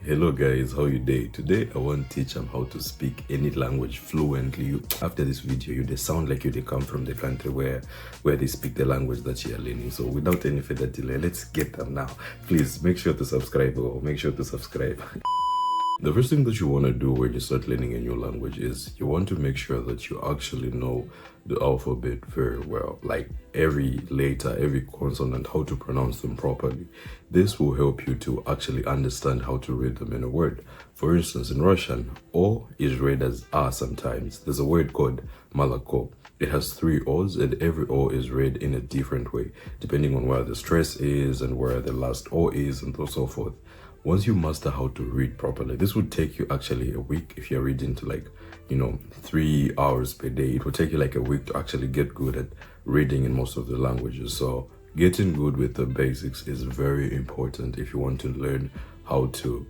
Hello guys, how you day? Today I want to teach them how to speak any language fluently. After this video, they sound like they come from the country where they speak the language that you are learning. So without any further delay, let's get them now. Please make sure to subscribe or make sure to subscribe. The first thing that you want to do when you start learning a new language is you want to make sure that you actually know the alphabet very well, like every letter, every consonant, how to pronounce them properly. This will help you to actually understand how to read them in a word. For instance, in Russian, O is read as A sometimes. There's a word called malako. It has 3 O's and every O is read in a different way, depending on where the stress is and where the last O is and so forth. Once you master how to read properly, this would take you actually a week. If you're reading to 3 hours per day, it would take you like a week to actually get good at reading in most of the languages. So getting good with the basics is very important if you want to learn how to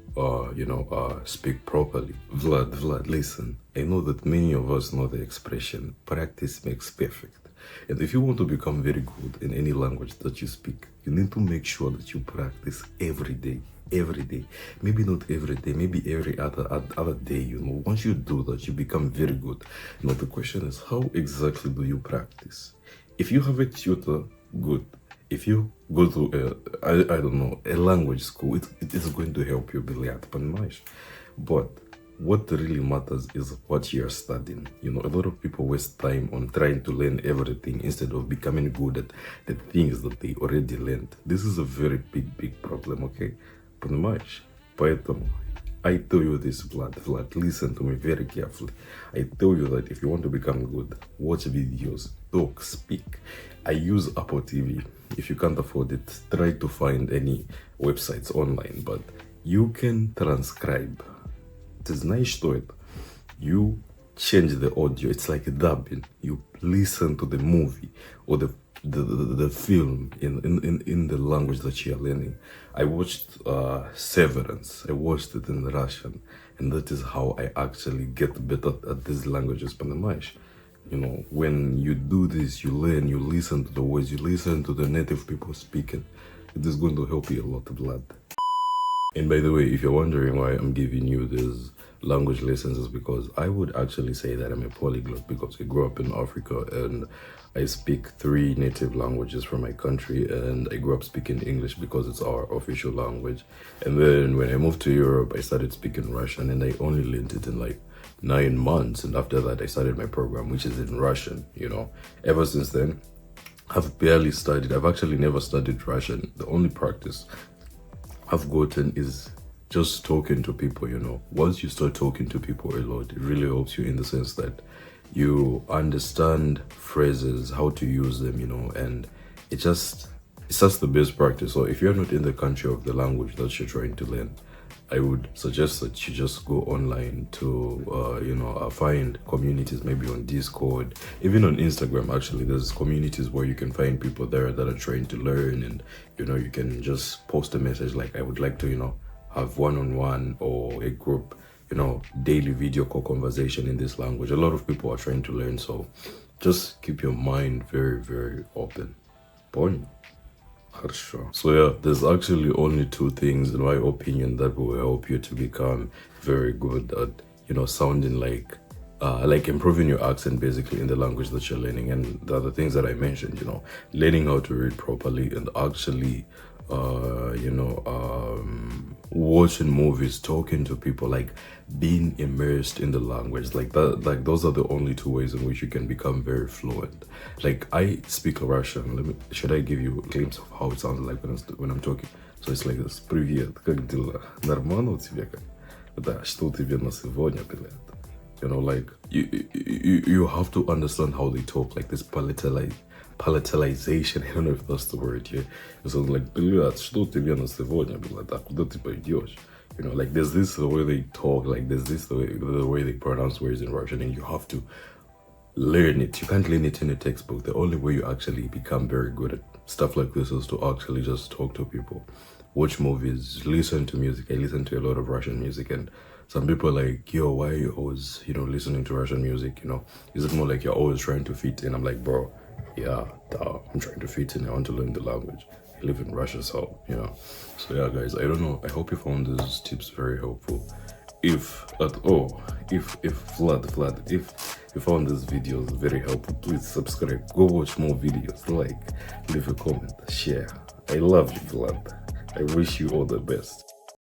speak properly. Vlad, listen, I know that many of us know the expression practice makes perfect. And if you want to become very good in any language that you speak, you need to make sure that you practice every day. Maybe not every day, maybe every other day. Once you do that, you become very good. Now the question is, how exactly do you practice? If you have a tutor, good. If you go to a language school, it is going to help you باليات понимаешь? But what really matters is what you're studying. A lot of people waste time on trying to learn everything instead of becoming good at the things that they already learned. This is a very big problem, okay? Понимаешь? Поэтому I tell you this, Vlad, listen to me very carefully. I tell you that if you want to become good, watch videos, talk, speak. I use Apple TV. If you can't afford it, try to find any websites online, but you can transcribe. Ты знаешь, что это? You change the audio. It's like a dubbing. You listen to the movie or the film in the language that you're learning. I watched Severance. I watched it in Russian, and that is how I actually get better at these languages. Понимаешь? When you do this, you learn, you listen to the words, you listen to the native people speaking. It is going to help you a lot, Vlad. And by the way, if you're wondering why I'm giving you these language lessons, is because I would actually say that I'm a polyglot because I grew up in Africa and I speak 3 native languages from my country, and I grew up speaking English because it's our official language. And then when I moved to Europe, I started speaking Russian, and I only learned it in like 9 months. And after that, I started my program, which is in Russian. Ever since then, I've barely studied. I've actually never studied Russian. The only practice I've gotten is just talking to people. Once you start talking to people a lot, it really helps you in the sense that you understand phrases, how to use them, and it's just the best practice. So if you're not in the country of the language that you're trying to learn, I would suggest that you just go online to find communities, maybe on Discord, even on Instagram. Actually, there's communities where you can find people there that are trying to learn, and you can just post a message like, I would like to have one-on-one or a group daily video call conversation in this language. A lot of people are trying to learn, so just keep your mind very open. Point. So yeah, there's actually only 2 things in my opinion that will help you to become very good at sounding like improving your accent basically in the language that you're learning. And the other things that I mentioned, learning how to read properly and actually watching movies, talking to people, like being immersed in the language, like that. Like those are the only 2 ways in which you can become very fluent. Like I speak Russian. Should I give you a glimpse of how it sounds like when I'm talking? So it's like this: Привет, как дела? Нормально у тебя? Да, что тебе на сегодня, привет? Like you have to understand how they talk, like this palatalization. I don't know if that's the word here. It sounds like, привет, что тебе на сегодня было? Да, куда ты пойдешь? Like there's this the way they talk, like there's this the way they pronounce words in Russian, and you have to learn it. You can't learn it in a textbook. The only way you actually become very good at stuff like this is to actually just talk to people, watch movies, listen to music. I listen to a lot of Russian music, and some people are like, yo, why are you always, listening to Russian music? Is it more like you're always trying to fit in? I'm like, bro, yeah, I'm trying to fit in. I want to learn the language. I live in Russia, so yeah. So yeah, guys, I don't know. I hope you found these tips very helpful. If Vlad, if you found these videos very helpful, please subscribe. Go watch more videos. Like, leave a comment, share. I love you, Vlad. I wish you all the best.